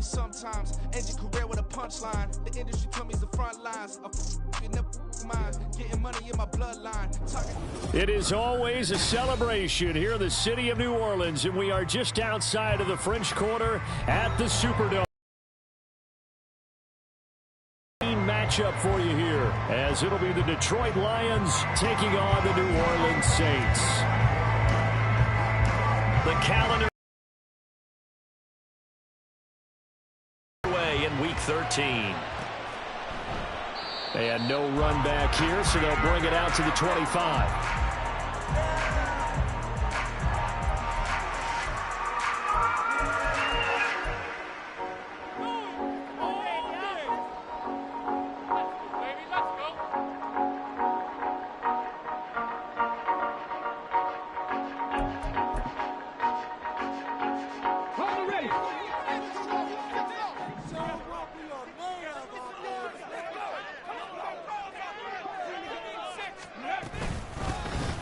sometimes. End your career with a punchline. The industry told me it's the front lines. Getting money in my bloodline. It is always a celebration here in the city of New Orleans, and we are just outside of the French Quarter at the Superdome. Matchup for you here, as it'll be the Detroit Lions taking on the New Orleans Saints. The calendar away in Week 13. And no run back here, so they'll bring it out to the 25.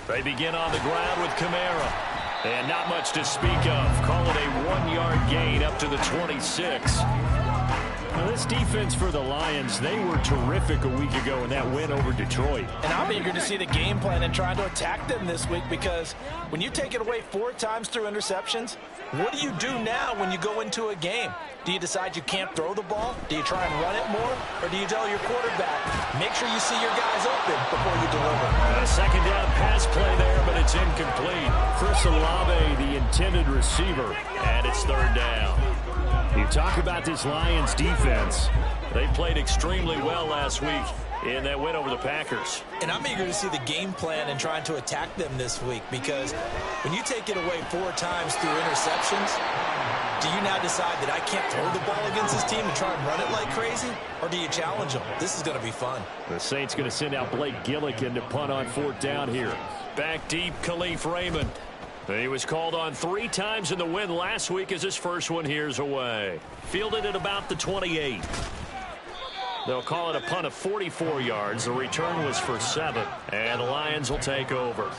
They begin on the ground with Kamara. And not much to speak of. Call it a 1-yard gain up to the 26. Now, this defense for the Lions, they were terrific a week ago in that win over Detroit. And I'm eager to see the game plan and trying to attack them this week, because when you take it away 4 times through interceptions, what do you do now when you go into a game? Do you decide you can't throw the ball? Do you try and run it more? Or do you tell your quarterback, make sure you see your guys open before you deliver? A second down pass play there, but it's incomplete. Chris Olave, the intended receiver, and it's third down. You talk about this Lions defense. They played extremely well last week in that win over the Packers. And I'm eager to see the game plan and trying to attack them this week, because when you take it away 4 times through interceptions, do you now decide that I can't throw the ball against this team and try and run it like crazy? Or do you challenge them? This is going to be fun. The Saints going to send out Blake Gillikin to punt on 4th down here. Back deep, Khalif Raymond. He was called on 3 times in the win last week as his first one here's away. Fielded at about the 28. They'll call it a punt of 44 yards. The return was for 7. And the Lions will take over.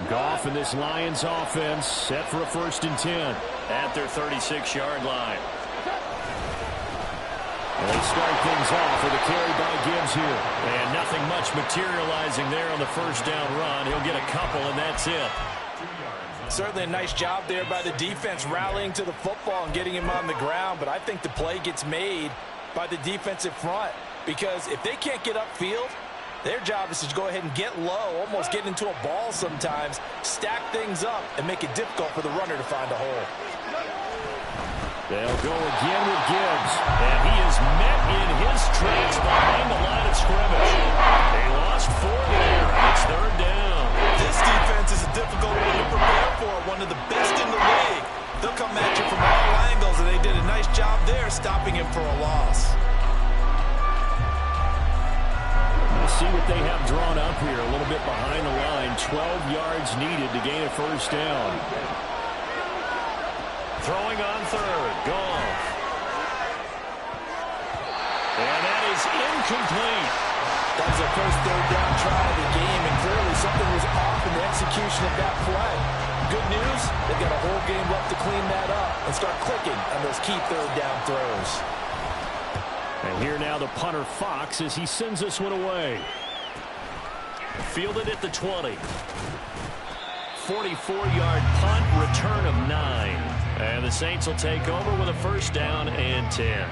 Goff and this Lions offense set for a 1st and 10 at their 36-yard line. And they start things off with a carry by Gibbs here. And nothing much materializing there on the 1st down run. He'll get a couple, and that's it. Certainly a nice job there by the defense, rallying to the football and getting him on the ground. But I think the play gets made by the defensive front, because if they can't get upfield, their job is to go ahead and get low, almost get into a ball sometimes, stack things up, and make it difficult for the runner to find a hole. They'll go again with Gibbs, and he is met in his tracks behind the line of scrimmage. They lost 4 there. It's 3rd down. This defense is a difficult one to prepare for, one of the best in the league. They'll come at you from all angles, and they did a nice job there stopping him for a loss. We'll see what they have drawn up here, a little bit behind the line. 12 yards needed to gain a 1st down. Throwing on 3rd. Goff. And that is incomplete. That was their first 3rd down try of the game, and clearly something was off in the execution of that play. Good news, they've got a whole game left to clean that up and start clicking on those key 3rd down throws. And here now the punter Fox as he sends this one away. Fielded at the 20. 44-yard punt, return of 9. And the Saints will take over with a 1st down and 10.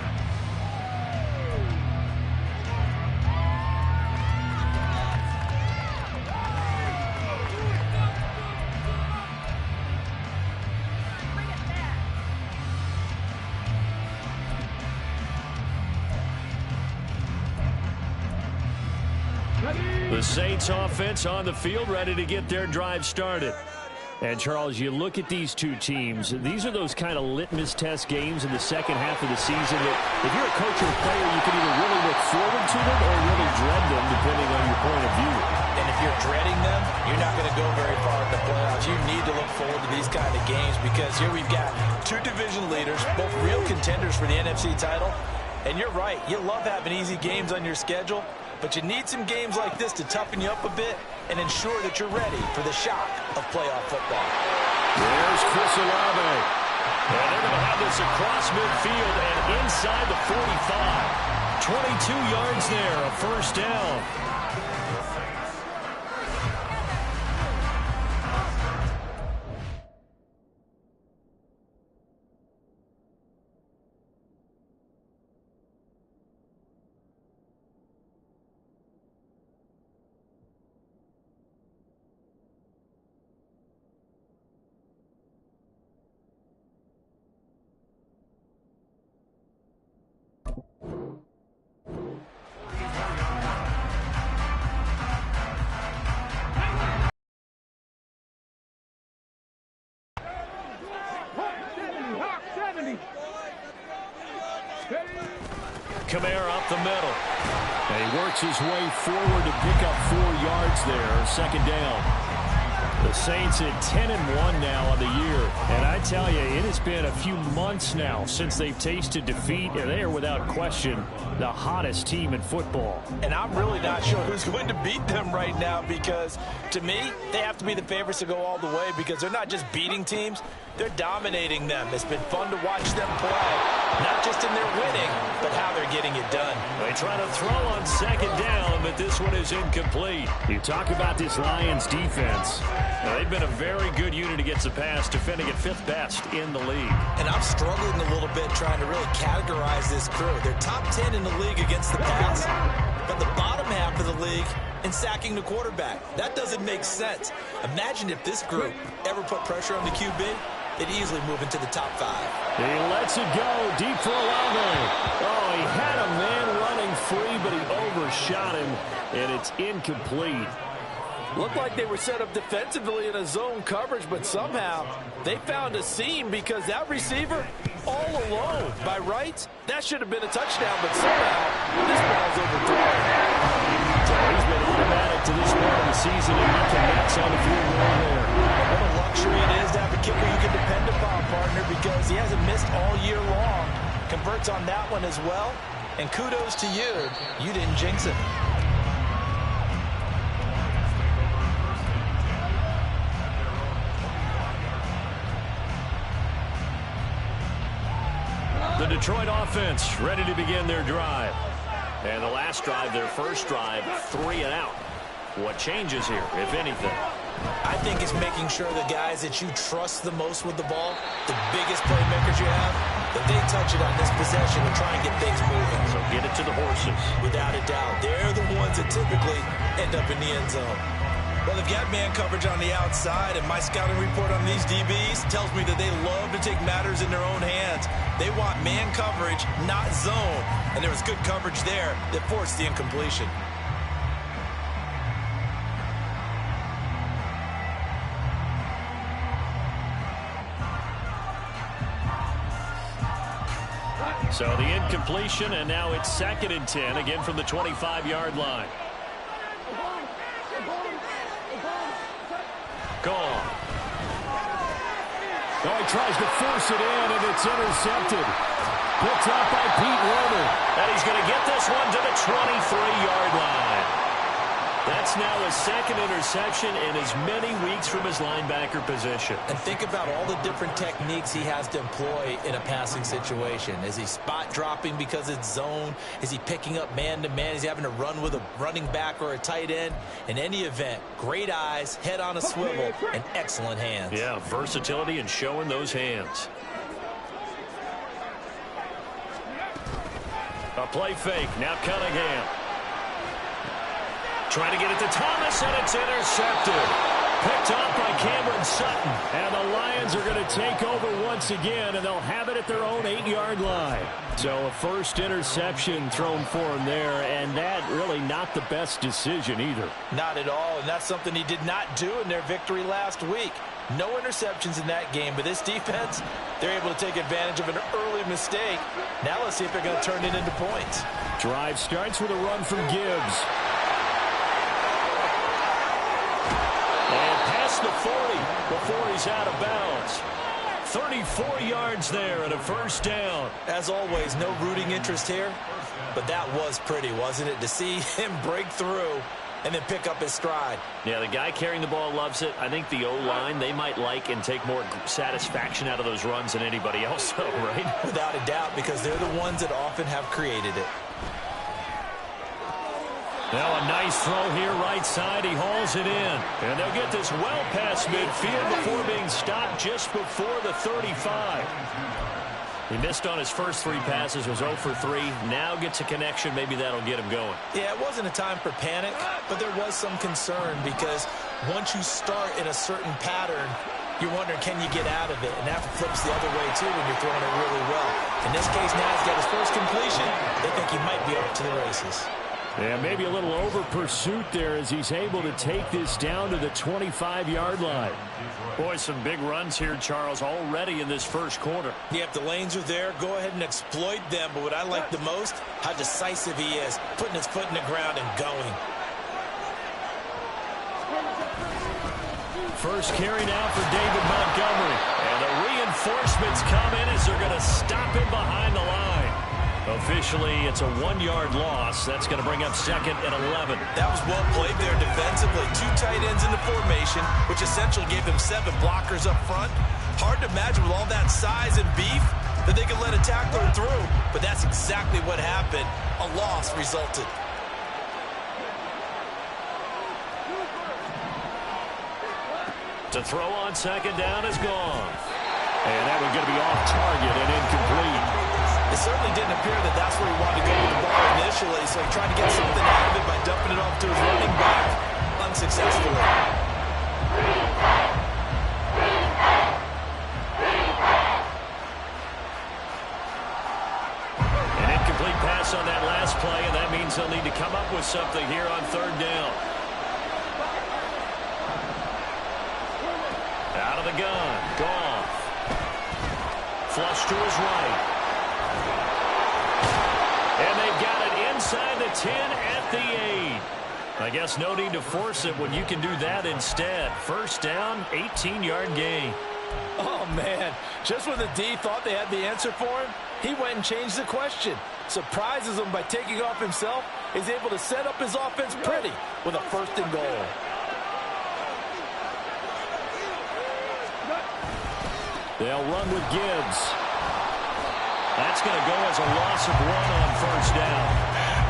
The Saints offense on the field, ready to get their drive started. And, Charles, you look at these two teams, these are those kind of litmus test games in the second half of the season that if you're a coach or a player, you can either really look forward to them or really dread them, depending on your point of view. And if you're dreading them, you're not going to go very far in the playoffs. You need to look forward to these kind of games, because here we've got 2 division leaders, both real contenders for the NFC title. And you're right, you love having easy games on your schedule, But you need some games like this to toughen you up a bit and ensure that you're ready for the shock of playoff football. There's Chris Olave. And they're going to have this across midfield and inside the 45. 22 yards there, a first down. Kamara up the middle. And he works his way forward to pick up 4 yards there. Second down. The Saints at 10-1 now on the year. And I tell you, it has been a few months now since they've tasted defeat, and they are without question the hottest team in football. And I'm really not sure who's going to beat them right now, because to me, they have to be the favorites to go all the way, because they're not just beating teams, they're dominating them. It's been fun to watch them play, not just in their winning, but how they're getting it done. They try to throw on second down, but this one is incomplete. You talk about this Lions defense. Now, they've been a very good unit against the pass, defending at 5th best in the league. And I'm struggling a little bit trying to really categorize this crew. They're top 10 in the league against the pass, but the bottom half of the league in sacking the quarterback. That doesn't make sense. Imagine if this group ever put pressure on the QB, they'd easily move into the top 5. He lets it go deep for Olave. Oh, he had a man running free, but he overshot him, and it's incomplete. Looked like they were set up defensively in a zone coverage, but somehow they found a seam, because that receiver all alone. By rights, that should have been a touchdown, but somehow this ball's overthrown. So he's been automatic to this part of the season, and he connects on the field goal there. What a luxury it is to have a kicker you can depend upon, partner, because he hasn't missed all year long. Converts on that one as well, and kudos to you. You didn't jinx it. The Detroit offense ready to begin their drive. And the last drive, their first drive, 3 and out. What changes here, if anything? I think it's making sure the guys that you trust the most with the ball, the biggest playmakers you have, that they touch it on this possession and try and get things moving. So get it to the horses. Without a doubt. They're the ones that typically end up in the end zone. Well, they've got man coverage on the outside, and my scouting report on these DBs tells me that they love to take matters in their own hands. They want man coverage, not zone. And there was good coverage there that forced the incompletion. So the incompletion, and now it's 2nd and 10, again from the 25-yard line. Gone. Oh, he tries to force it in, and it's intercepted. Picked up by Pete Werner. And he's going to get this one to the 23-yard line. That's now his 2nd interception in as many weeks from his linebacker position. And think about all the different techniques he has to employ in a passing situation. Is he spot dropping because it's zone? Is he picking up man-to-man? Is he having to run with a running back or a tight end? In any event, great eyes, head on a swivel, and excellent hands. Yeah, versatility and showing those hands. A play fake. Now Cunningham. Trying to get it to Thomas, and it's intercepted. Picked off by Cameron Sutton. And the Lions are going to take over once again, and they'll have it at their own 8-yard line. So a first interception thrown for him there, and that really not the best decision either. Not at all, and that's something he did not do in their victory last week. No interceptions in that game, but this defense, they're able to take advantage of an early mistake. Now let's see if they're going to turn it into points. Drive starts with a run from Gibbs. And past the 40 before he's out of bounds. 34 yards there and a first down. As always, no rooting interest here, but that was pretty, wasn't it? To see him break through and then pick up his stride. Yeah, the guy carrying the ball loves it. I think the O-line, they might like and take more satisfaction out of those runs than anybody else, though, right? Without a doubt, because they're the ones that often have created it. Now a nice throw here, right side. He hauls it in. And they'll get this well past midfield before being stopped just before the 35. He missed on his first 3 passes, was 0 for 3. Now gets a connection. Maybe that'll get him going. Yeah, it wasn't a time for panic, but there was some concern because once you start in a certain pattern, you're wondering, can you get out of it? And that flips the other way, too, when you're throwing it really well. In this case, now he's got his first completion. They think he might be up to the races. Yeah, maybe a little over pursuit there as he's able to take this down to the 25-yard line. Boy, some big runs here, Charles, already in this first quarter. Yeah, if the lanes are there, go ahead and exploit them. But what I like the most, how decisive he is, putting his foot in the ground and going. First carry now for David Montgomery. And the reinforcements come in as they're going to stop him behind the line. Officially, it's a 1-yard loss. That's going to bring up 2nd and 11. That was well played there defensively. 2 tight ends in the formation, which essentially gave them 7 blockers up front. Hard to imagine with all that size and beef that they could let a tackler through. But that's exactly what happened. A loss resulted. To throw on 2nd down is gone. And that one's going to be off target and incomplete. It certainly didn't appear that that's where he wanted to go with the ball initially, so he tried to get something out of it by dumping it off to his running back unsuccessfully. An incomplete pass on that last play, and that means they'll need to come up with something here on 3rd down. Out of the gun, Goff. Flush to his right. And they've got it inside the 10 at the 8. I guess no need to force it when you can do that instead. First down, 18-yard gain. Oh, man. Just when the D thought they had the answer for him, he went and changed the question. Surprises him by taking off himself. Is able to set up his offense pretty with a 1st and goal. They'll run with Gibbs. That's going to go as a loss of 1 on 1st down.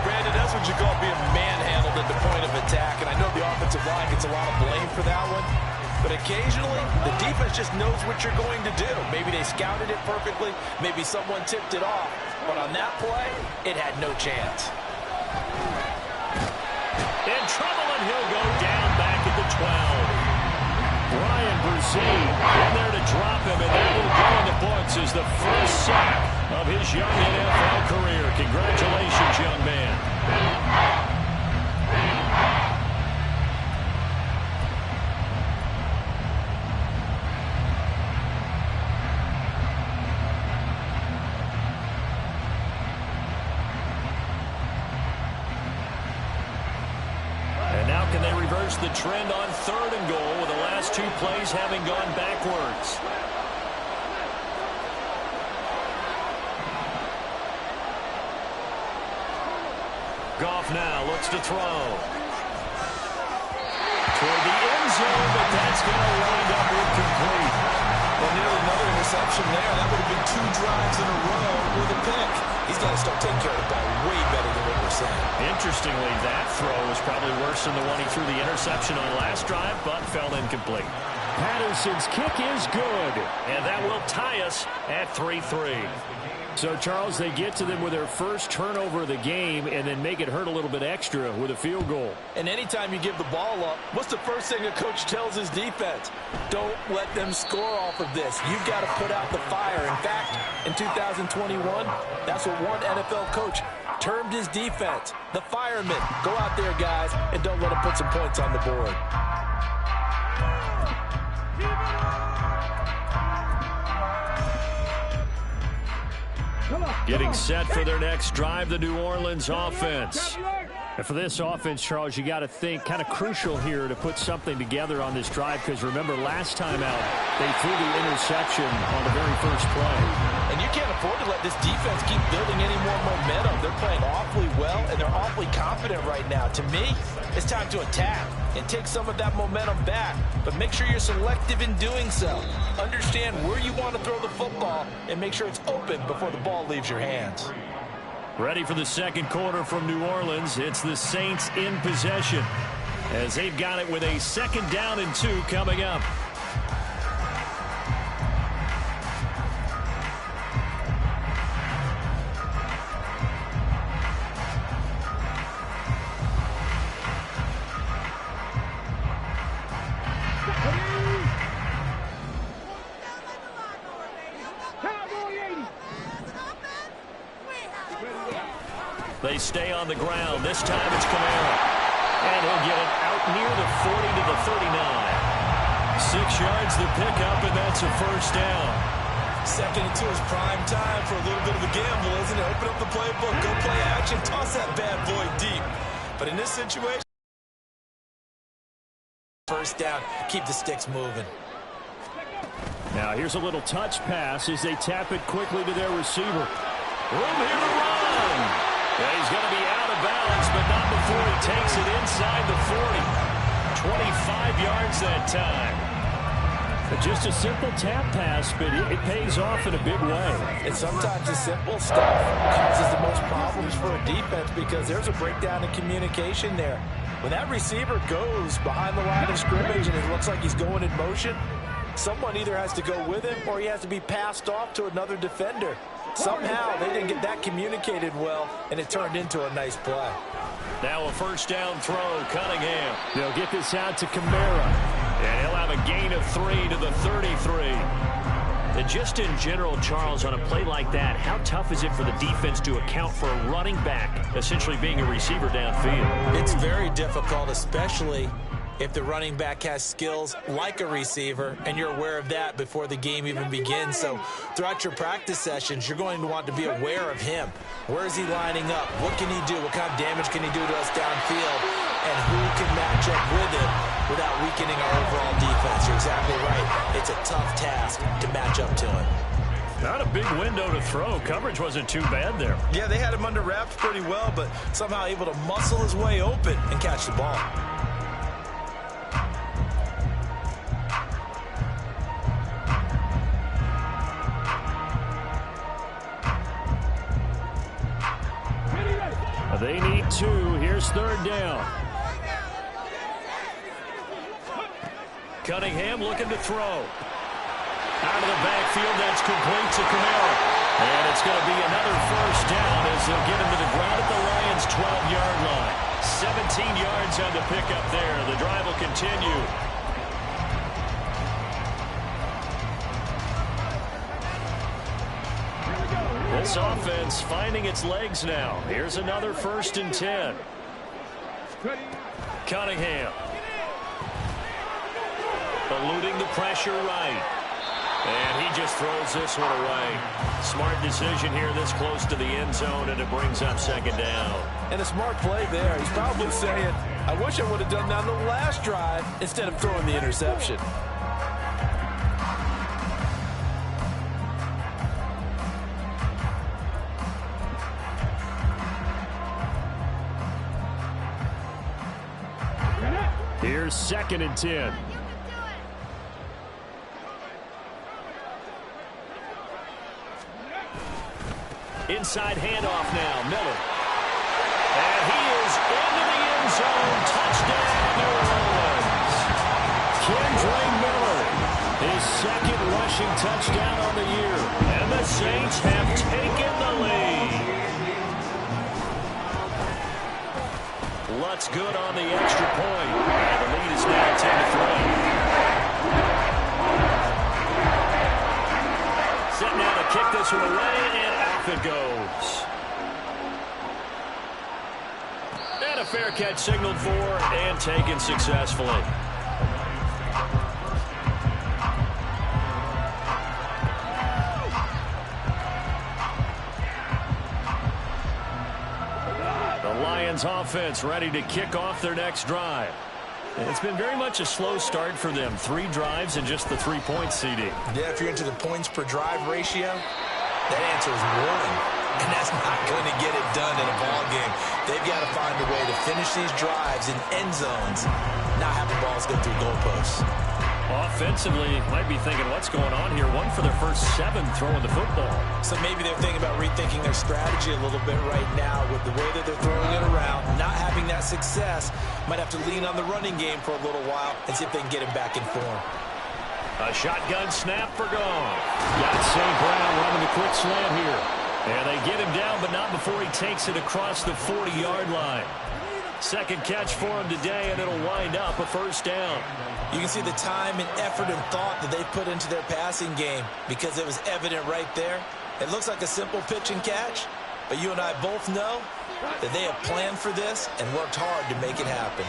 Brandon, that's what you call being manhandled at the point of attack. And I know the offensive line gets a lot of blame for that one. But occasionally, the defense just knows what you're going to do. Maybe they scouted it perfectly. Maybe someone tipped it off. But on that play, it had no chance. In trouble, and he'll go down back at the 12. Brian Brzee in there to drop him, and that will go in the books as the first sack of his young NFL career. Congratulations, young man. And now can they reverse the trend on 3rd and goal with the last 2 plays having gone backwards? Goff now looks to throw. Toward the end zone, but that's going to wind up incomplete. Well, nearly another interception there. That would have been 2 drives in a row with a pick. He's got to start taking care of the ball way better than what we're saying. Interestingly, that throw was probably worse than the one he threw the interception on last drive, but fell incomplete. Patterson's kick is good, and that will tie us at 3-3. So, Charles, they get to them with their first turnover of the game and then make it hurt a little bit extra with a field goal. And anytime you give the ball up, what's the first thing a coach tells his defense? Don't let them score off of this. You've got to put out the fire. In fact, in 2021, that's what one NFL coach termed his defense. The firemen. Go out there, guys, and don't let them put some points on the board. Getting set for their next drive, the New Orleans offense. And for this offense, Charles, you got to think kind of crucial here to put something together on this drive, because remember last time out they threw the interception on the very first play. And you can't afford to let this defense keep building any more momentum. They're playing awfully well, and they're awfully confident right now. To me, it's time to attack and take some of that momentum back. But make sure you're selective in doing so. Understand where you want to throw the football and make sure it's open before the ball leaves your hands. Ready for the second quarter from New Orleans. It's the Saints in possession as they've got it with a 2nd down and 2 coming up. They stay on the ground. This time it's Kamara. And he'll get it out near the 40 to the 39. 6 yards the pickup, and that's a 1st down. 2nd and 2 is prime time for a little bit of a gamble, isn't it? Open up the playbook, go play action, toss that bad boy deep. But in this situation, 1st down, keep the sticks moving. Now here's a little touch pass as they tap it quickly to their receiver. Room here to run. Yeah, he's going to be out of bounds, but not before he takes it inside the 40. 25 yards that time. But just a simple tap pass, but it pays off in a big way. And sometimes the simple stuff causes the most problems for a defense because there's a breakdown in communication there. When that receiver goes behind the line of scrimmage and it looks like he's going in motion, someone either has to go with him or he has to be passed off to another defender. Somehow they didn't get that communicated well, and it turned into a nice play. Now a 1st down throw, Cunningham. They'll get this out to Kamara, and he'll have a gain of 3 to the 33. And just in general, Charles, on a play like that, how tough is it for the defense to account for a running back essentially being a receiver downfield? It's very difficult, especially if the running back has skills like a receiver, and you're aware of that before the game even begins. So throughout your practice sessions, you're going to want to be aware of him. Where is he lining up? What can he do? What kind of damage can he do to us downfield? And who can match up with him without weakening our overall defense? You're exactly right. It's a tough task to match up to him. Not a big window to throw. Coverage wasn't too bad there. Yeah, they had him under wraps pretty well, but somehow able to muscle his way open and catch the ball. They need 2. Here's 3rd down. Cunningham looking to throw. Out of the backfield, that's complete to Kamara. And it's going to be another 1st down as they'll get him to the ground at the Lions' 12-yard line. 17 yards on the pickup there. The drive will continue. This offense finding its legs now. Here's another 1st and 10. Cunningham. Eluding the pressure right. And he just throws this one away. Smart decision here this close to the end zone, and it brings up 2nd down. And a smart play there. He's probably saying, I wish I would have done that on the last drive instead of throwing the interception. Here's 2nd and 10. Inside handoff now, Miller. And he is into the end zone. Touchdown, New Orleans. Kendra Miller, his 2nd rushing touchdown on the year. And the Saints have taken the lead. Lutz good on the extra point. And the lead is now 10-3. Set now to kick this one away, and off it goes. And a fair catch signaled for and taken successfully. Lions offense ready to kick off their next drive. It's been very much a slow start for them. 3 drives and just the 3 points, CD. Yeah, if you're into the points per drive ratio, that answer is 1. And that's not going to get it done in a ball game. They've got to find a way to finish these drives in end zones, not have the balls go through goalposts. Offensively, might be thinking, what's going on here? 1 for their first 7 throwing the football. So maybe they're thinking about rethinking their strategy a little bit right now with the way that they're throwing it around, not having that success. Might have to lean on the running game for a little while and see if they can get him back in form. A shotgun snap for Goff. Got St. Brown running the quick slant here. And they get him down, but not before he takes it across the 40-yard line. Second catch for him today, and it'll wind up a first down. You can see the time and effort and thought that they put into their passing game because it was evident right there. It looks like a simple pitch and catch, but you and I both know that they have planned for this and worked hard to make it happen.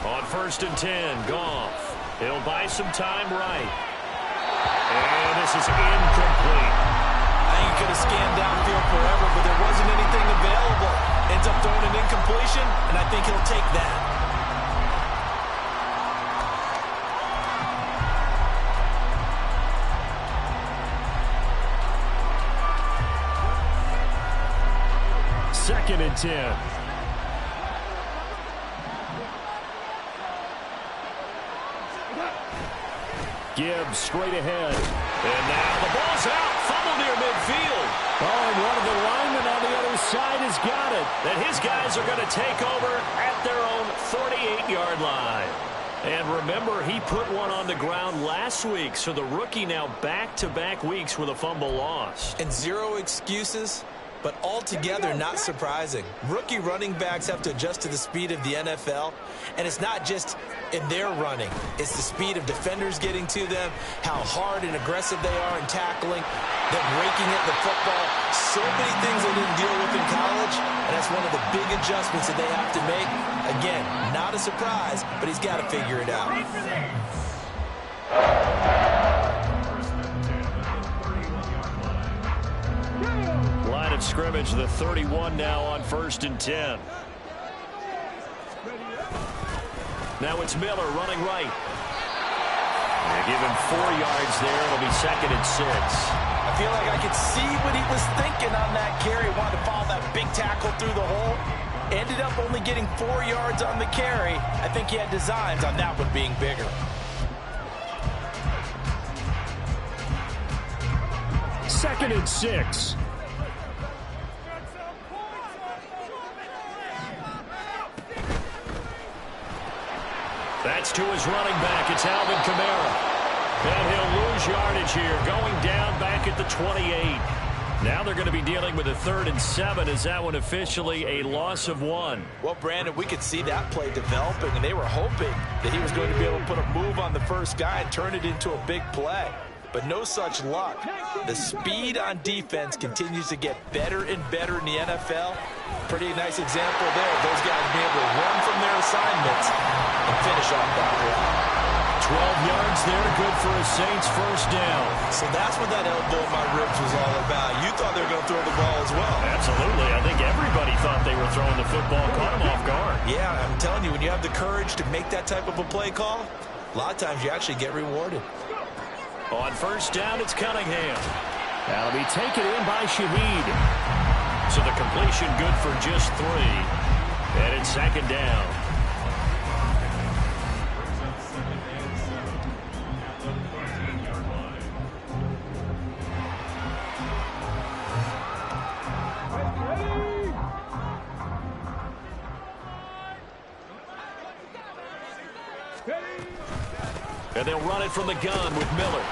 On 1st and 10, Goff. He'll buy some time right. And this is incomplete. I think he could have scanned downfield forever, but there wasn't anything available. Ends up throwing an incompletion, and I think he'll take that. Second and 10. Gibbs straight ahead. And now the ball's out. Fumble near midfield. Oh, and one of the linemen on the other side has got it. And his guys are going to take over at their own 48-yard line. And remember, he put one on the ground last week. So the rookie now back-to-back weeks with a fumble lost. And 0 excuses, but altogether not surprising. Rookie running backs have to adjust to the speed of the NFL. And it's not just in their running. It's the speed of defenders getting to them, how hard and aggressive they are in tackling, them raking at the football. So many things they didn't deal with in college, and that's one of the big adjustments that they have to make. Again, not a surprise, but he's got to figure it out. Line of scrimmage, the 31 now on 1st and 10. Now it's Miller running right. They give him 4 yards there. It'll be 2nd and 6. I feel like I could see what he was thinking on that carry. Wanted to follow that big tackle through the hole. Ended up only getting 4 yards on the carry. I think he had designs on that one being bigger. Second and 6. That's to his running back. It's Alvin Kamara. And he'll lose yardage here, going down back at the 28. Now they're going to be dealing with a 3rd and 7. Is that one officially a loss of 1? Well, Brandon, we could see that play developing, and they were hoping that he was going to be able to put a move on the first guy and turn it into a big play. But no such luck. The speed on defense continues to get better and better in the NFL. Pretty nice example there. Those guys being able to run from their assignments and finish off that run. 12 yards there, good for a Saints first down. So that's what that elbow in my ribs was all about. You thought they were going to throw the ball as well. Absolutely. I think everybody thought they were throwing the football, caught him off guard. Yeah, I'm telling you, when you have the courage to make that type of a play call, a lot of times you actually get rewarded. On first down, it's Cunningham. That'll be taken in by Shaheed. So the completion good for just 3. And it's 2nd down. And they'll run it from the gun with Miller.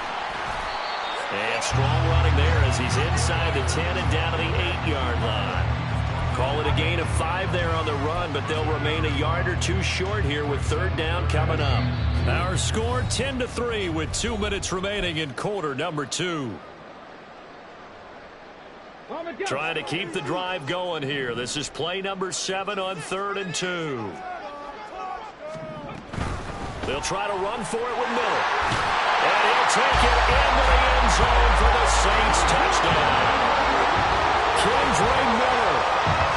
And strong running there as he's inside the 10 and down to the 8-yard line. Call it a gain of 5 there on the run, but they'll remain a yard or 2 short here with 3rd down coming up. Our score 10-3 with 2 minutes remaining in quarter number 2. Trying to keep the drive going here. This is play number 7 on 3rd and 2. They'll try to run for it with Miller. And he'll take it into the end zone for the Saints touchdown. Kendra Miller.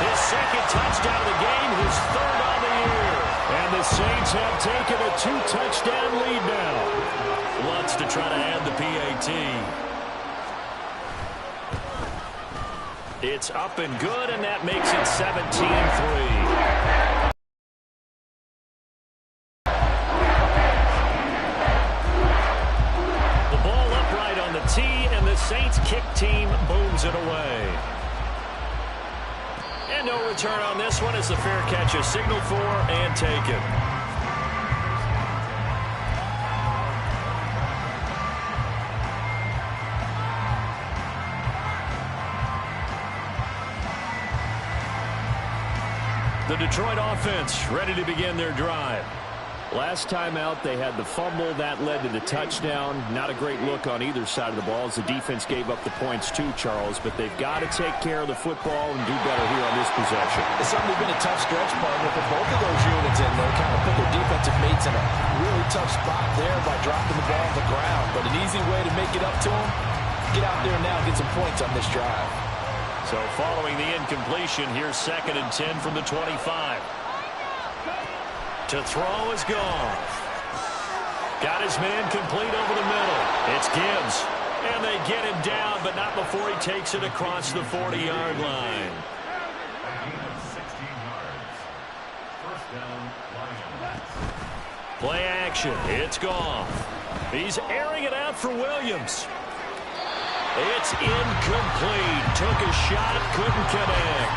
His second touchdown of the game, his third on the year. And the Saints have taken a 2-touchdown lead now. Lutz to try to add the PAT. It's up and good, and that makes it 17-3. And the Saints kick team booms it away. And no return on this one as the fair catch is signaled for and taken. The Detroit offense ready to begin their drive. Last time out, they had the fumble. That led to the touchdown. Not a great look on either side of the ball as the defense gave up the points too, Charles. But they've got to take care of the football and do better here on this possession. It's certainly been a tough stretch, partner, for both of those units, and they kind of put their defensive mates in a really tough spot there by dropping the ball on the ground. But an easy way to make it up to them, get out there now and get some points on this drive. So following the incompletion, here's 2nd and 10 from the 25. To throw is gone. Got his man complete over the middle. It's Gibbs. And they get him down, but not before he takes it across the 40-yard line. Play action. It's gone. He's airing it out for Williams. It's incomplete. Took a shot, couldn't connect.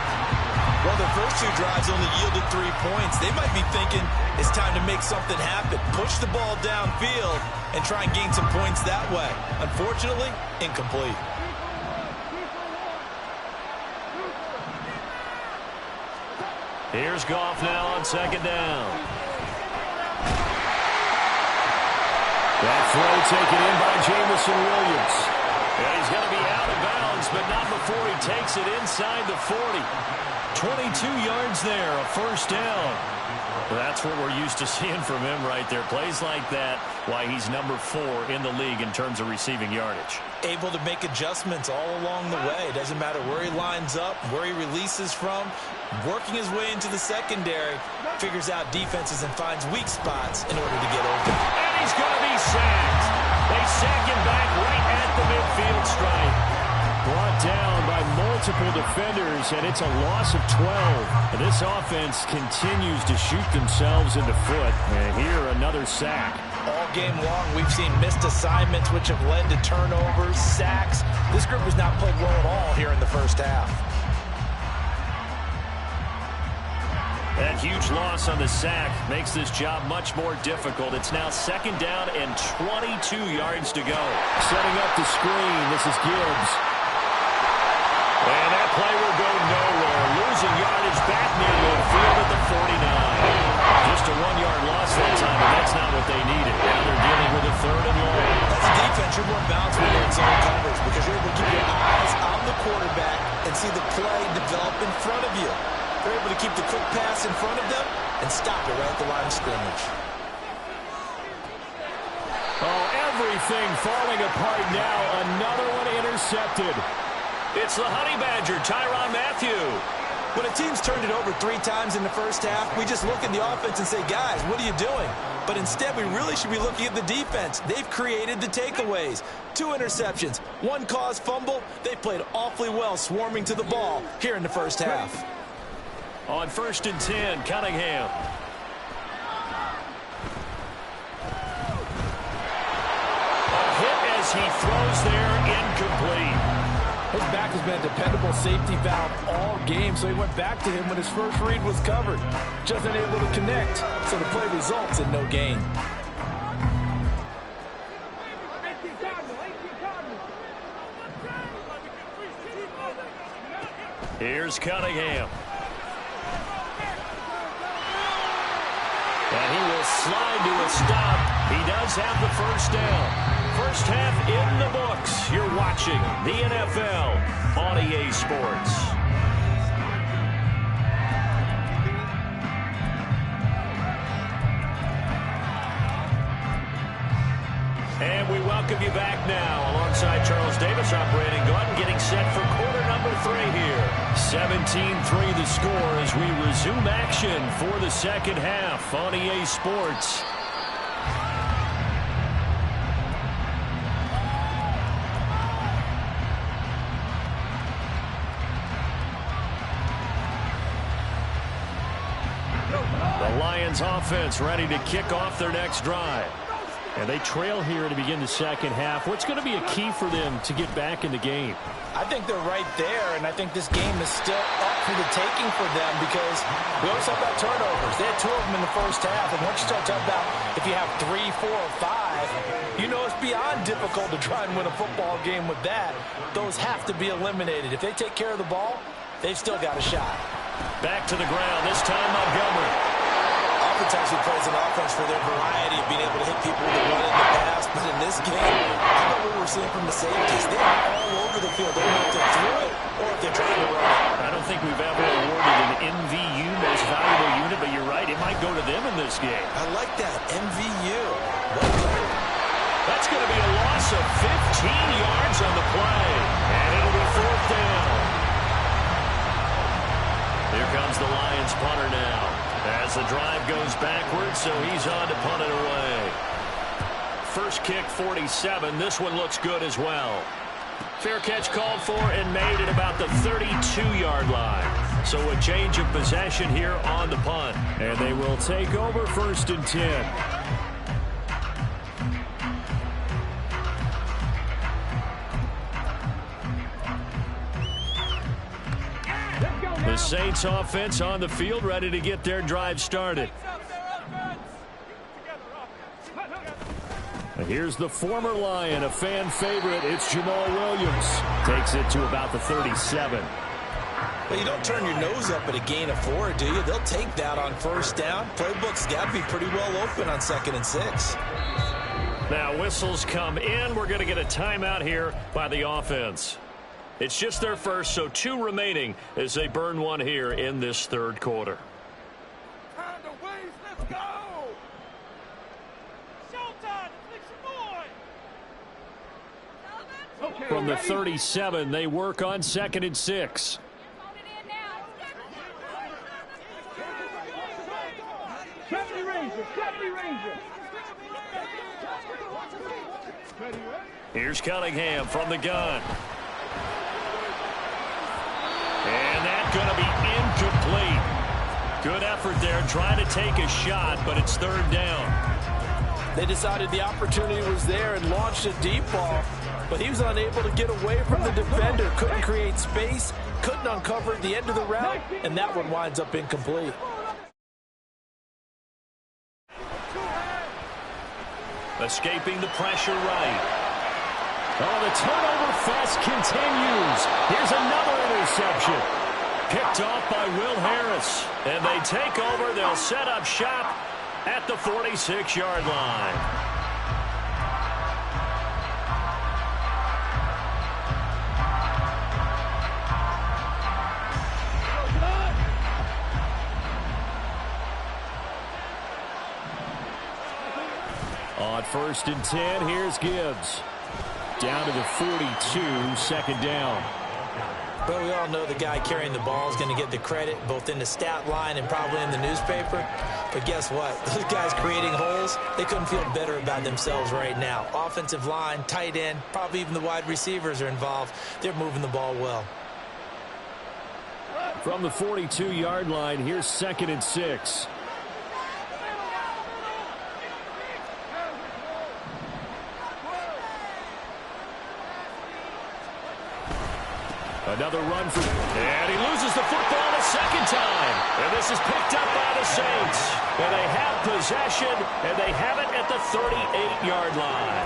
Well, their first 2 drives only yielded 3 points. They might be thinking it's time to make something happen. Push the ball downfield and try and gain some points that way. Unfortunately, incomplete. Here's Goff now on 2nd down. That throw taken in by Jamison Williams. And he's going to be out of bounds, but not before he takes it inside the 40. 22 yards there, a first down. That's what we're used to seeing from him right there. Plays like that, why he's number 4 in the league in terms of receiving yardage. Able to make adjustments all along the way. Doesn't matter where he lines up, where he releases from. Working his way into the secondary, figures out defenses and finds weak spots in order to get open. And he's going to be sacked. They sack him back right at the midfield stripe. Brought down by multiple defenders, and it's a loss of 12. And this offense continues to shoot themselves in the foot. And here, another sack. All game long, we've seen missed assignments, which have led to turnovers, sacks. This group has not played well at all here in the first half. That huge loss on the sack makes this job much more difficult. It's now 2nd down and 22 yards to go. Setting up the screen, this is Gibbs. And that play will go nowhere. Losing yardage back near midfield at the 49. Just a 1-yard loss that time, but that's not what they needed. Now they're dealing with a 3rd and long. As a defense, you're more balanced when you're in zone coverage because you're able to keep your eyes on the quarterback and see the play develop in front of you. They're able to keep the quick pass in front of them and stop it right at the line of scrimmage. Oh, everything falling apart now. Another one intercepted. It's the Honey Badger, Tyrann Mathieu. When a team's turned it over 3 times in the first half, we just look at the offense and say, guys, what are you doing? But instead, we really should be looking at the defense. They've created the takeaways. 2 interceptions, 1 caused fumble. They played awfully well swarming to the ball here in the first half. On 1st and 10, Cunningham. A hit as he throws there, incomplete. His back has been a dependable safety valve all game, so he went back to him when his first read was covered. Just unable to connect, so the play results in no gain. Here's Cunningham. And he will slide to a stop. He does have the first down. First half in the books. You're watching the NFL on EA Sports. And we welcome welcome you back now. Alongside Charles Davis, I'm Brandon Gaudin, getting set for quarter number 3 here. 17-3 the score as we resume action for the second half on EA Sports. The Lions offense ready to kick off their next drive. And they trail here to begin the second half. What's going to be a key for them to get back in the game? I think they're right there, and I think this game is still up for the taking for them because we always talk about turnovers. They had 2 of them in the first half, and once you start talking about if you have 3, 4, or 5, you know it's beyond difficult to try and win a football game with that. Those have to be eliminated. If they take care of the ball, they've still got a shot. Back to the ground, this time Montgomery. Oftentimes he plays an offense for their variety of being able to hit people with the run in the pass, but in this game, I know what we're seeing from the safeties. They are all over the field. They don't have to throw it or if they're trying to run it. I don't think we've ever awarded an MVU, most valuable unit, but you're right, it might go to them in this game. I like that, MVU. That's going to be a loss of 15 yards on the play, and it'll be 4th down. Here comes the Lions punter now. As the drive goes backwards, so he's on to punt it away. First kick, 47. This one looks good as well. Fair catch called for and made at about the 32-yard line. So a change of possession here on the punt. And they will take over 1st and 10. The Saints offense on the field, ready to get their drive started. And here's the former Lion, a fan favorite. It's Jamal Williams. Takes it to about the 37. Well, you don't turn your nose up at a gain of 4, do you? They'll take that on 1st down. Playbook's got to be pretty well open on 2nd and 6. Now whistles come in. We're going to get a timeout here by the offense. It's just their first, so 2 remaining as they burn one here in this 3rd quarter. Time to waste, let's go! Showtime, fix your boy! From the 37, they work on 2nd and 6. Here's Cunningham from the gun. And that's going to be incomplete. Good effort there, trying to take a shot, but it's 3rd down. They decided the opportunity was there and launched a deep ball, but he was unable to get away from the defender. Couldn't create space, couldn't uncover the end of the route, and that one winds up incomplete. Escaping the pressure right. Oh, the turnover fest continues. Here's another interception. Picked off by Will Harris. And they take over. They'll set up shop at the 46-yard line. On 1st and 10, here's Gibbs. Down to the 42, 2nd down. Well, we all know the guy carrying the ball is going to get the credit, both in the stat line and probably in the newspaper. But guess what? Those guys creating holes, they couldn't feel better about themselves right now. Offensive line, tight end, probably even the wide receivers are involved. They're moving the ball well. From the 42-yard line, here's 2nd and 6. Another run for, and he loses the football a 2nd time. And this is picked up by the Saints. And they have possession, and they have it at the 38-yard line.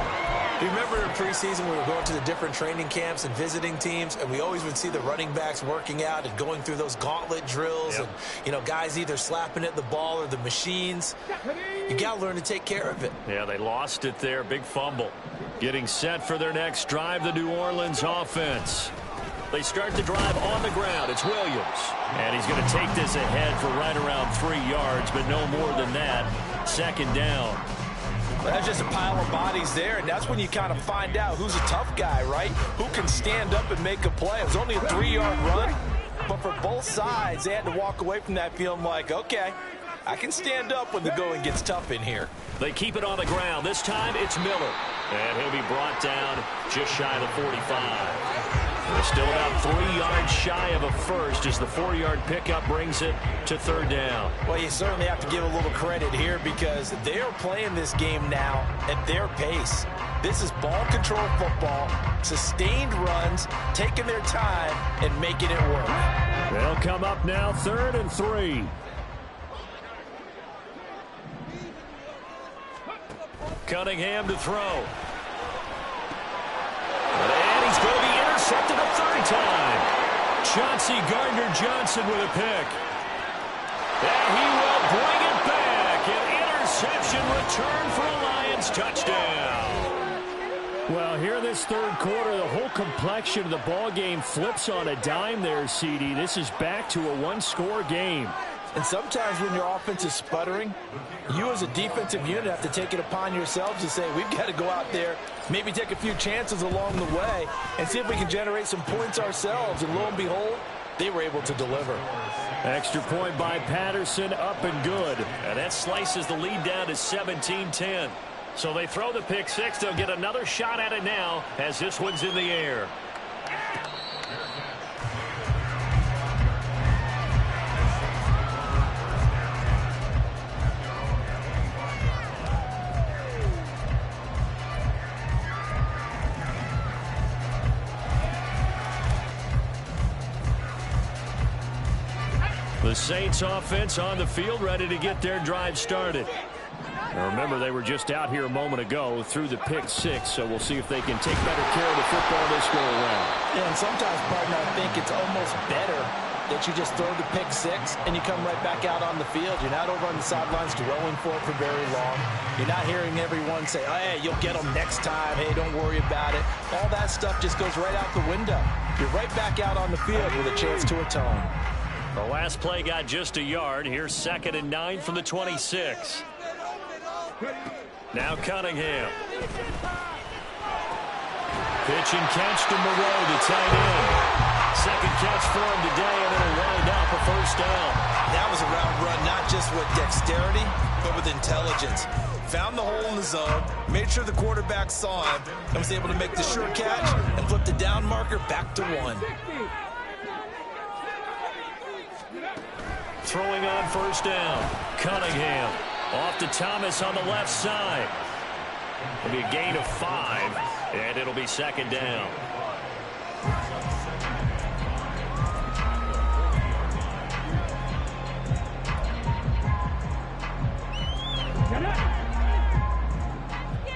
You remember in preseason we were going to the different training camps and visiting teams, and we always would see the running backs working out and going through those gauntlet drills. Yep. And, you know, guys either slapping at the ball or the machines. You got to learn to take care of it. Yeah, they lost it there. Big fumble. Getting set for their next drive, the New Orleans offense. They start the drive on the ground. It's Williams. And he's going to take this ahead for right around 3 yards, but no more than that. 2nd down. That's just a pile of bodies there, and that's when you kind of find out who's a tough guy, right? Who can stand up and make a play. It was only a 3-yard run, but for both sides, they had to walk away from that feeling like, okay, I can stand up when the going gets tough in here. They keep it on the ground. This time it's Miller, and he'll be brought down just shy of the 45. They're still about 3 yards shy of a first as the 4-yard pickup brings it to 3rd down. Well, you certainly have to give a little credit here because they're playing this game now at their pace. This is ball control football, sustained runs, taking their time and making it work. They'll come up now 3rd and 3. Cunningham to throw. And he's going to be intercepted a 3rd time. Chauncey Gardner-Johnson with a pick. And he will bring it back. An interception return for a Lions touchdown. Well, here in this 3rd quarter, the whole complexion of the ball game flips on a dime there, CD. This is back to a 1-score game. And sometimes when your offense is sputtering, you as a defensive unit have to take it upon yourselves to say, we've got to go out there, maybe take a few chances along the way, and see if we can generate some points ourselves. And lo and behold, they were able to deliver. Extra point by Patterson, up and good. And that slices the lead down to 17-10. So they throw the pick six. They'll get another shot at it now as this one's in the air. The Saints offense on the field, ready to get their drive started. Now remember, they were just out here a moment ago through the pick six, so we'll see if they can take better care of the football this go around. Yeah, and sometimes, partner, I think it's almost better that you just throw the pick six and you come right back out on the field. You're not over on the sidelines dwelling for it for very long. You're not hearing everyone say, oh, hey, you'll get them next time. Hey, don't worry about it. All that stuff just goes right out the window. You're right back out on the field with a chance to atone. The last play got just a yard. Here's 2nd and 9 from the 26. Now Cunningham. Pitch and catch to Moreau, the tight end. Second catch for him today, and it'll wind up a 1st down. That was a route run, not just with dexterity, but with intelligence. Found the hole in the zone, made sure the quarterback saw him, and was able to make the sure catch and flip the down marker back to 1. Throwing on 1st down. Cunningham off to Thomas on the left side. It'll be a gain of 5, and it'll be 2nd down. Get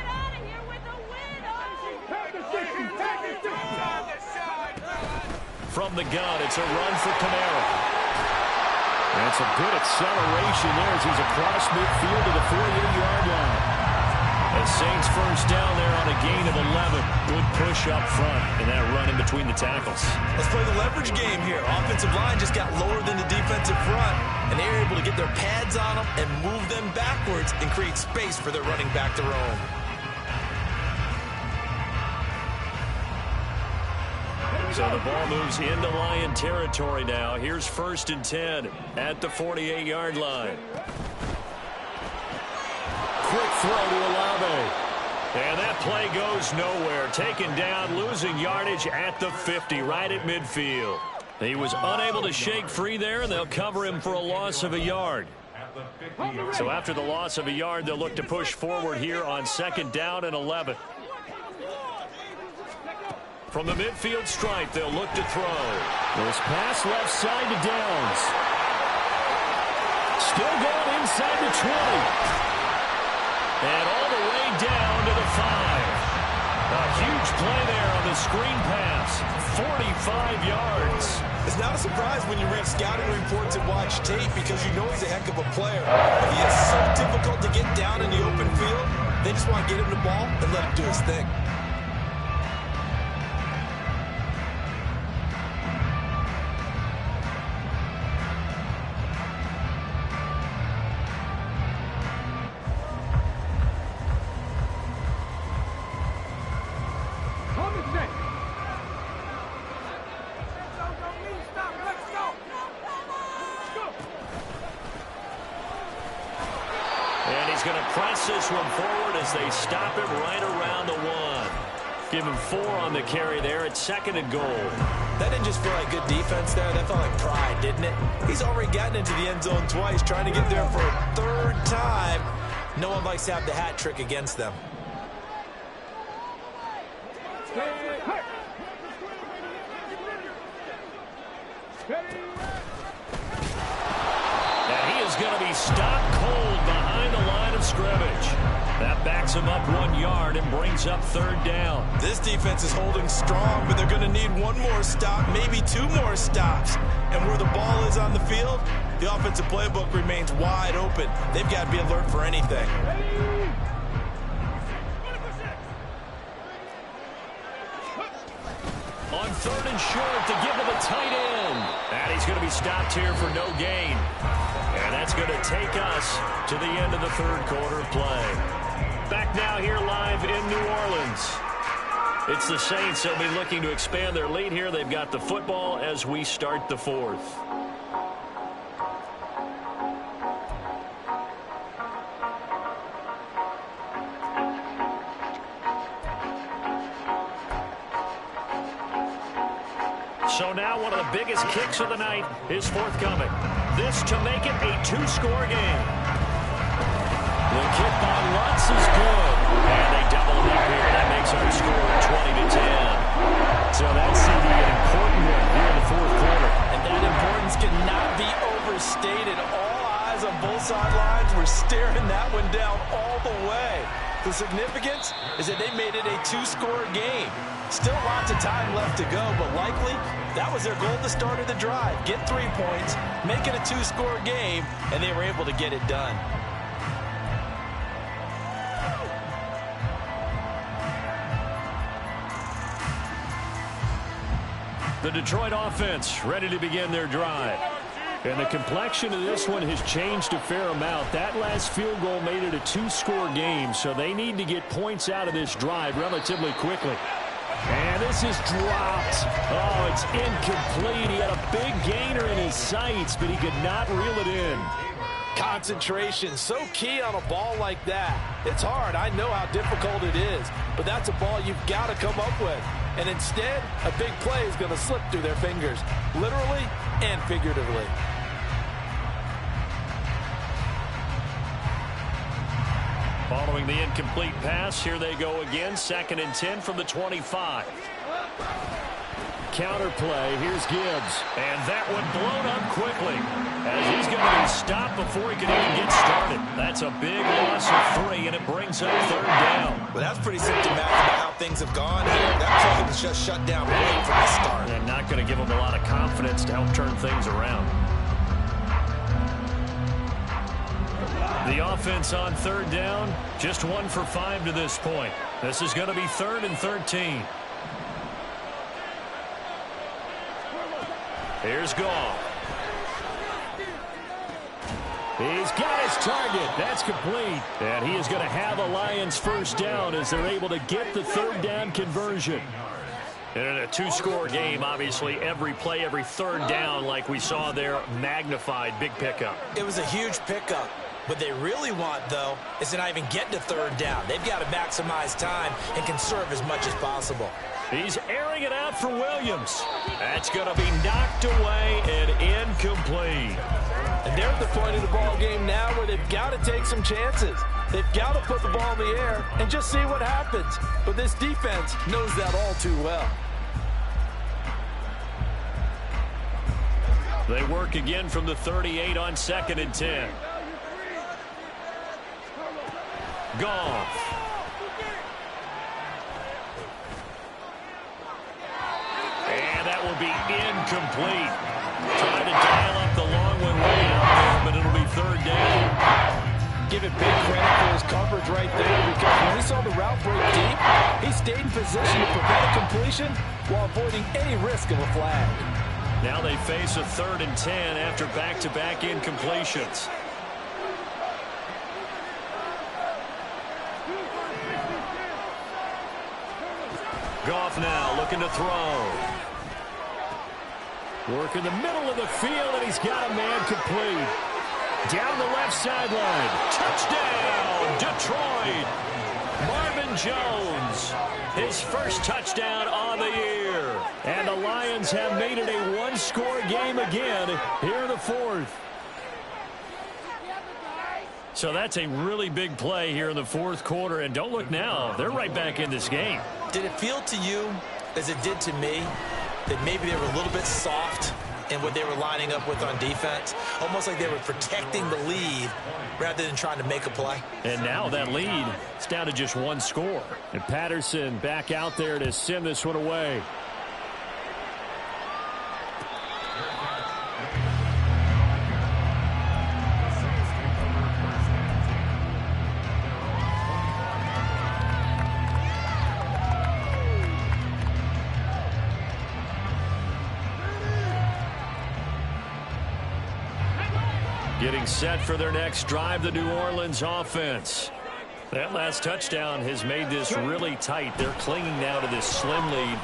out of here with the win. From the gun, it's a run for Kamara. And some good acceleration there as he's across midfield to the 48-yard line. The Saints 1st down there on a gain of 11. Good push up front and that run in between the tackles. Let's play the leverage game here. Offensive line just got lower than the defensive front, and they were able to get their pads on them and move them backwards and create space for their running back to roam. So the ball moves into Lion territory now. Here's 1st and 10 at the 48-yard line. Quick throw to Olave. And that play goes nowhere. Taken down, losing yardage at the 50, right at midfield. He was unable to shake free there, and they'll cover him for a loss of a yard. So after the loss of a yard, they'll look to push forward here on 2nd down and 11. From the midfield stripe, they'll look to throw. This pass left side to Downs. Still going inside the 20. And all the way down to the 5. A huge play there on the screen pass. 45 yards. It's not a surprise when you read scouting reports and watch tape because you know he's a heck of a player. But he is so difficult to get down in the open field. They just want to get him the ball and let him do his thing. And he's going to press this one forward as they stop him right around the 1. Give him 4 on the carry there. It's 2nd and goal. That didn't just feel like good defense there. That felt like pride, didn't it? He's already gotten into the end zone twice, trying to get there for a 3rd time. No one likes to have the hat trick against them. And he is going to be stopped cold behind the line of scrimmage. That backs him up 1 yard and brings up 3rd down. This defense is holding strong, but they're going to need 1 more stop, maybe 2 more stops. And where the ball is on the field, the offensive playbook remains wide open. They've got to be alert for anything. On 3rd and short to give to the tight end. And he's going to be stopped here for no gain. And that's going to take us to the end of the 3rd quarter of play. Back now here live in New Orleans. It's the Saints. They'll be looking to expand their lead here. They've got the football as we start the 4th. So now one of the biggest kicks of the night is forthcoming. This to make it a 2-score game. The kick by Lutz is good. And they double him up here. That makes our score 20-10. So that's going to be an important one here in the 4th quarter. And that importance cannot be overstated. All eyes on both sidelines were staring that one down all the way. The significance is that they made it a 2-score game. Still lots of time left to go, but likely that was their goal at the start of the drive. Get 3 points, make it a 2-score game, and they were able to get it done. The Detroit offense ready to begin their drive. And the complexion of this one has changed a fair amount. That last field goal made it a 2-score game, so they need to get points out of this drive relatively quickly. And this is dropped. Oh, it's incomplete. He had a big gainer in his sights, but he could not reel it in. Concentration, so key on a ball like that. It's hard. I know how difficult it is, but that's a ball you've got to come up with. And instead, a big play is going to slip through their fingers, literally and figuratively. Following the incomplete pass, here they go again. 2nd and 10 from the 25. Counter play. Here's Gibbs. And that one blown up quickly as he's going to be stopped before he can even get started. That's a big loss of 3, and it brings up 3rd down. Well, that's pretty symptomatic of how things have gone here. That play was just shut down right from the start. And not going to give them a lot of confidence to help turn things around. The offense on 3rd down, just 1 for 5 to this point. This is going to be 3rd and 13. Here's Goff. He's got his target. That's complete. And he is going to have a Lions 1st down as they're able to get the 3rd down conversion. And in a 2-score game, obviously, every play, every 3rd down, like we saw there, magnified, big pickup. It was a huge pickup. What they really want, though, is to not even get to 3rd down. They've got to maximize time and conserve as much as possible. He's airing it out for Williams. That's going to be knocked away and incomplete. And they're at the point of the ball game now where they've got to take some chances. They've got to put the ball in the air and just see what happens. But this defense knows that all too well. They work again from the 38 on 2nd and 10. Goff. And that will be incomplete. Trying to dial up the long one way out there, but it'll be 3rd down. Give it big credit for his coverage right there, because when he saw the route break deep, he stayed in position to prevent a completion while avoiding any risk of a flag. Now they face a 3rd and 10 after back-to-back incompletions. Goff now looking to throw. Work in the middle of the field, and he's got a man complete. Down the left sideline. Touchdown! Detroit. Marvin Jones, his first touchdown on the year. And the Lions have made it a one-score game again here in the fourth. So that's a really big play here in the fourth quarter. And don't look now, they're right back in this game. Did it feel to you, as it did to me, that maybe they were a little bit soft in what they were lining up with on defense? Almost like they were protecting the lead rather than trying to make a play. And now that lead is down to just one score. And Patterson back out there to send this one away. Getting set for their next drive, the New Orleans offense. That last touchdown has made this really tight. They're clinging now to this slim lead.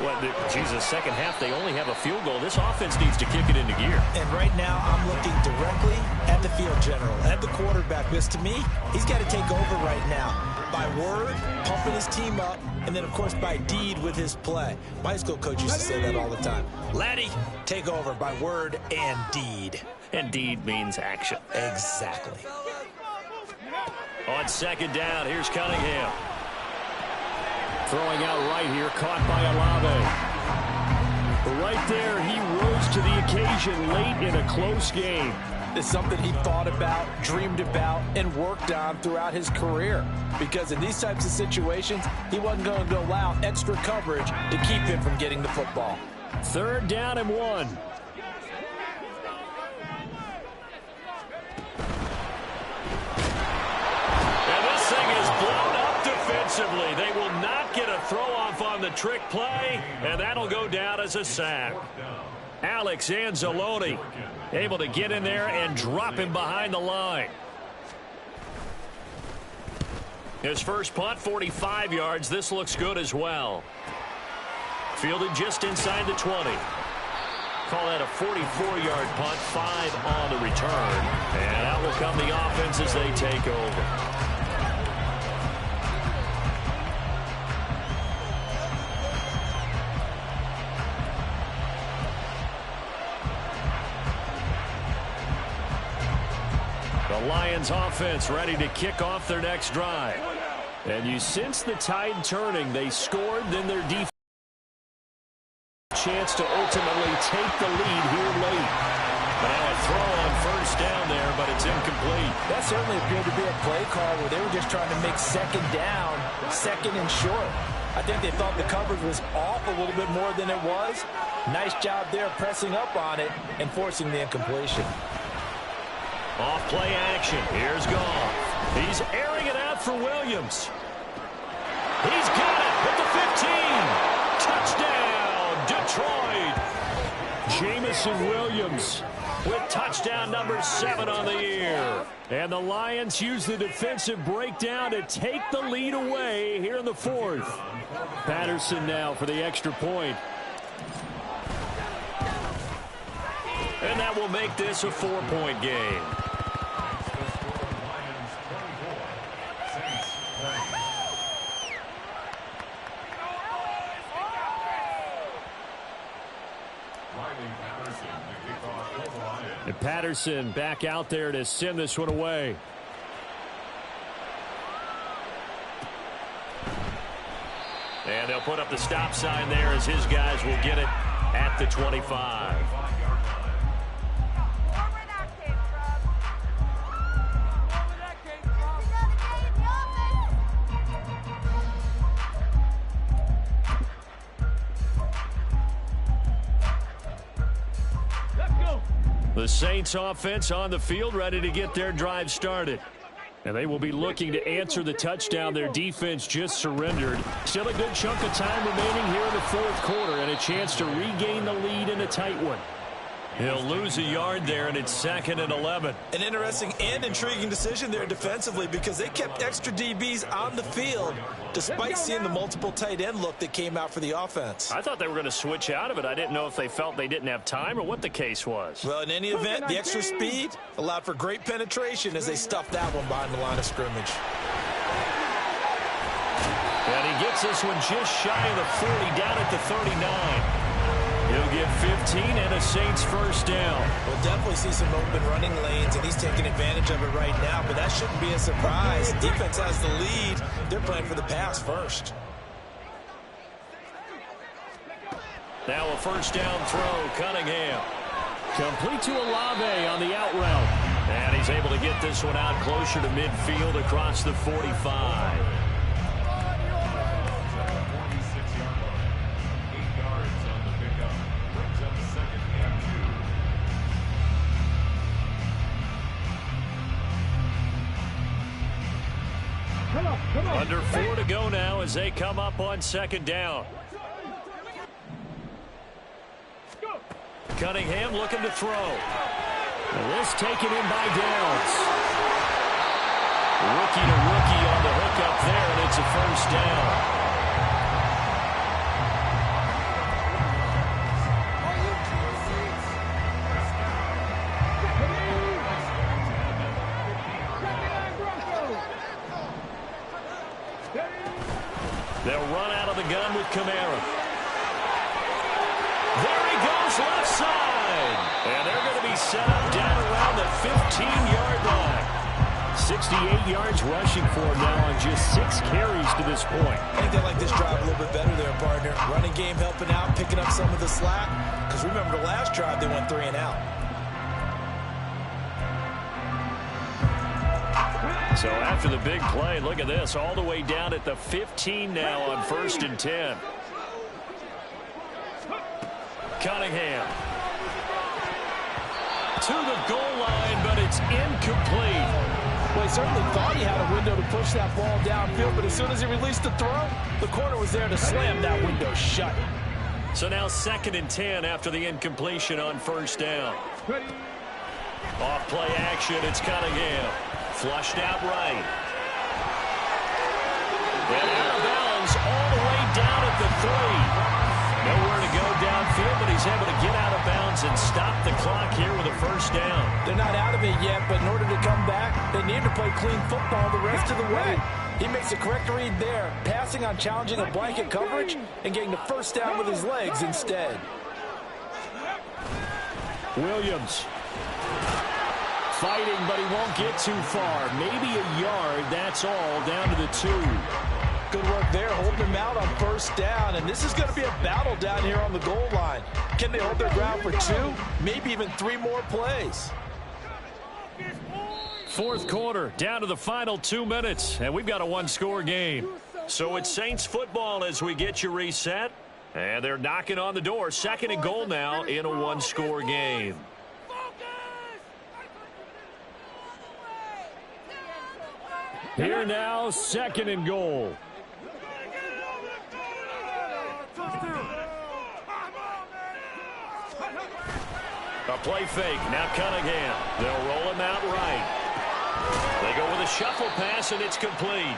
Second half, they only have a field goal. This offense needs to kick it into gear. And right now, I'm looking directly at the field general, at the quarterback, because to me, he's got to take over right now. By word, pumping his team up, and then, of course, by deed with his play. My high school coach used to say that all the time. Laddie, take over by word and deed. And deed means action. Exactly. On second down, here's Cunningham. Throwing out right here, caught by Olave. Right there, he rose to the occasion late in a close game. It's something he thought about, dreamed about, and worked on throughout his career. Because in these types of situations, he wasn't going to allow extra coverage to keep him from getting the football. Third down and 1. And this thing is blown up defensively. They will not get a throw-off on the trick play, and that'll go down as a sack. Alex Anzalone able to get in there and drop him behind the line. His first punt, 45 yards. This looks good as well. Fielded just inside the 20. Call that a 44-yard punt, 5 on the return. And out will come the offense as they take over. The Lions offense ready to kick off their next drive. And you sense the tide turning. They scored, then their defense chance to ultimately take the lead here late. Now a throw on first down there, but it's incomplete. That certainly appeared to be a play call where they were just trying to make second down, second and short. I think they thought the coverage was off a little bit more than it was. Nice job there pressing up on it and forcing the incompletion. Off play action. Here's Goff. He's airing it out for Williams. He's got it at the 15. Touchdown, Detroit. Jamison Williams with touchdown number 7 on the year. And the Lions use the defensive breakdown to take the lead away here in the fourth. Patterson now for the extra point. And that will make this a 4-point game. And Patterson back out there to send this one away. And they'll put up the stop sign there as his guys will get it at the 25. The Saints offense on the field ready to get their drive started. And they will be looking to answer the touchdown their defense just surrendered. Still a good chunk of time remaining here in the fourth quarter and a chance to regain the lead in a tight one. He'll lose a yard there, and it's 2nd and 11. An interesting and intriguing decision there defensively because they kept extra DBs on the field despite seeing the multiple tight end look that came out for the offense. I thought they were going to switch out of it. I didn't know if they felt they didn't have time or what the case was. Well, in any event, the extra speed allowed for great penetration as they stuffed that one behind the line of scrimmage. And he gets this one just shy of the 40, down at the 39. He'll get 15 and a Saints first down. We'll definitely see some open running lanes, and he's taking advantage of it right now, but that shouldn't be a surprise. Defense has the lead. They're playing for the pass first. Now a first down throw, Cunningham. Complete to Olave on the out route. And he's able to get this one out closer to midfield across the 45. Under 4 to go now as they come up on second down. Cunningham looking to throw. And this taken in by Downs. Rookie to rookie on the hook up there, and it's a first down. They'll run out of the gun with Kamara. There he goes left side. And they're going to be set up down around the 15-yard line. 68 yards rushing for him now on just 6 carries to this point. I think they like this drive a little bit better there, partner. Running game helping out, picking up some of the slack. Because remember the last drive, they went 3 and out. So after the big play, look at this, all the way down at the 15 now on 1st and 10. Cunningham to the goal line, but it's incomplete. Well, he certainly thought he had a window to push that ball downfield, but as soon as he released the throw, the corner was there to slam that window shut. So now 2nd and 10 after the incompletion on 1st down. Off play action, it's Cunningham. Flushed out right. And out of bounds all the way down at the 3. Nowhere to go downfield, but he's able to get out of bounds and stop the clock here with a first down. They're not out of it yet, but in order to come back, they need to play clean football the rest of the way. He makes a correct read there, passing on challenging a blanket coverage and getting the first down with his legs instead. Williams. Fighting, but he won't get too far. Maybe a yard, that's all, down to the 2. Good work there, holding him out on first down, and this is going to be a battle down here on the goal line. Can they hold their ground for 2, maybe even 3 more plays? 4th quarter, down to the final 2 minutes, and we've got a 1-score game. So it's Saints football as we get you reset, and they're knocking on the door. 2nd and goal now in a 1-score game. Here now, 2nd and goal. A play fake. Now Cunningham. They'll roll him out right. They go with a shuffle pass, and it's complete.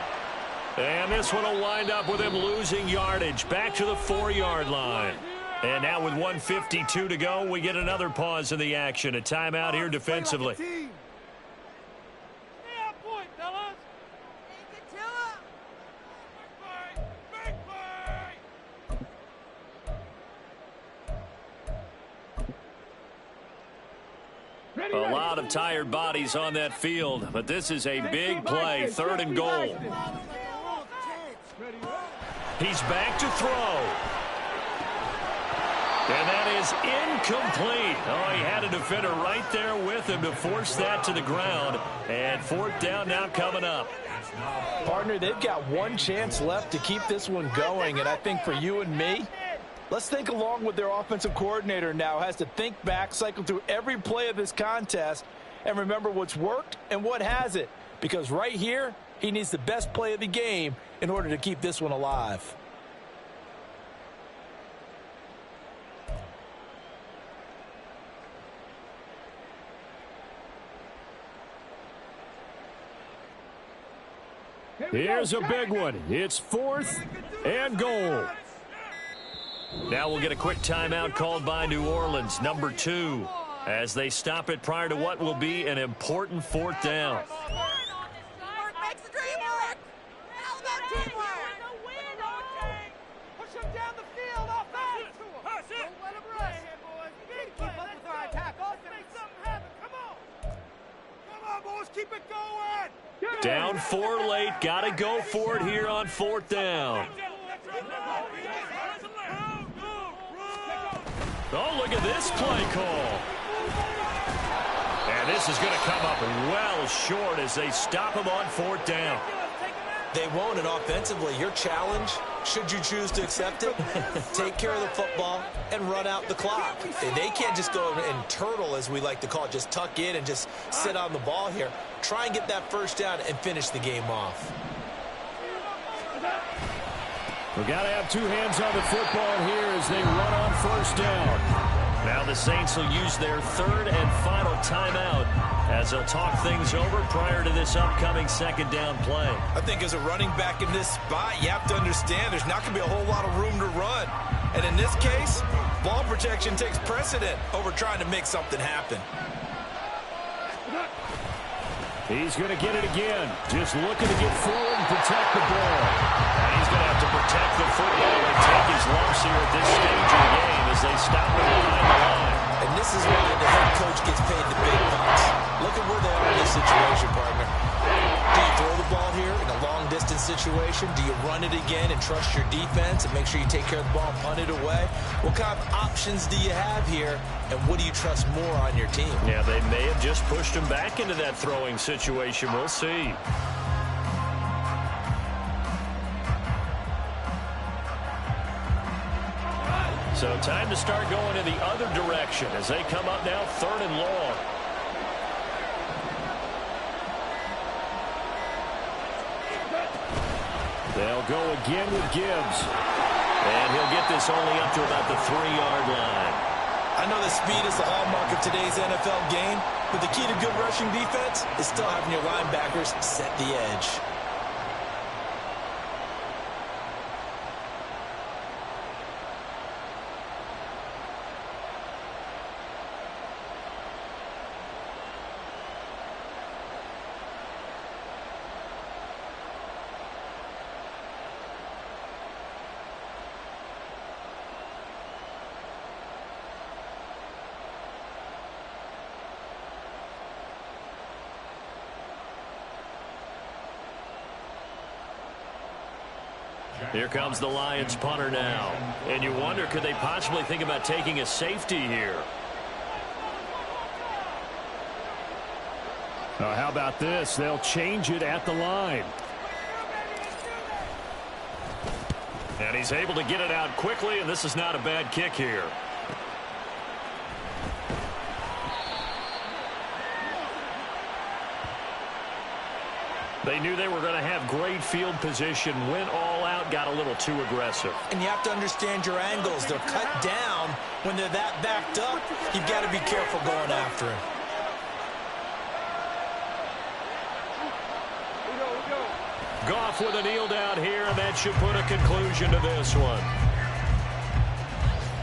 And this one will wind up with him losing yardage back to the 4-yard line. And now with 1:52 to go, we get another pause in the action. A timeout here defensively. A lot of tired bodies on that field, but this is a big play, 3rd and goal. He's back to throw. And that is incomplete. Oh, he had a defender right there with him to force that to the ground. And 4th down now coming up. Partner, they've got 1 chance left to keep this one going, and I think for you and me, let's think along with their offensive coordinator now. Has to think back, cycle through every play of this contest, and remember what's worked and what hasn't. Because right here, he needs the best play of the game in order to keep this one alive. Here's a big one. It's 4th and goal. Now we'll get a quick timeout called by New Orleans, number 2, as they stop it prior to what will be an important 4th down. Teamwork makes the dream work. How about teamwork? Keep it going. Down 4 late. Got to go for it here on 4th down. Oh, look at this play call. And this is going to come up well short as they stop him on 4th down. They won't, and offensively, your challenge, should you choose to accept it, take care of the football and run out the clock. They can't just go and turtle, as we like to call it, just tuck in and just sit on the ball here. Try and get that first down and finish the game off. We've got to have 2 hands on the football here as they run on 1st down. Now the Saints will use their 3rd and final timeout as they'll talk things over prior to this upcoming 2nd down play. I think as a running back in this spot, you have to understand there's not going to be a whole lot of room to run. And in this case, ball protection takes precedent over trying to make something happen. He's going to get it again. Just looking to get forward and protect the ball. And he's going to have to protect the football and take his lumps here at this stage of the game as they stop him behind the line. And this is why the head coach gets paid the big bucks. Look at where they are in this situation, partner. Do you throw the ball here in a long-distance situation? Do you run it again and trust your defense and make sure you take care of the ball and punt it away? What kind of options do you have here, and what do you trust more on your team? Yeah, they may have just pushed him back into that throwing situation. We'll see. So time to start going in the other direction as they come up now 3rd and long. They'll go again with Gibbs. And he'll get this only up to about the 3-yard line. I know that speed is the hallmark of today's NFL game, but the key to good rushing defense is still having your linebackers set the edge. Here comes the Lions punter now. And you wonder, could they possibly think about taking a safety here? How about this? They'll change it at the line. And he's able to get it out quickly, and this is not a bad kick here. They knew they were going to have great field position, went all out, got a little too aggressive. And you have to understand your angles. They're cut down. When they're that backed up, you've got to be careful going after him. Goff with a kneel down here, and that should put a conclusion to this one.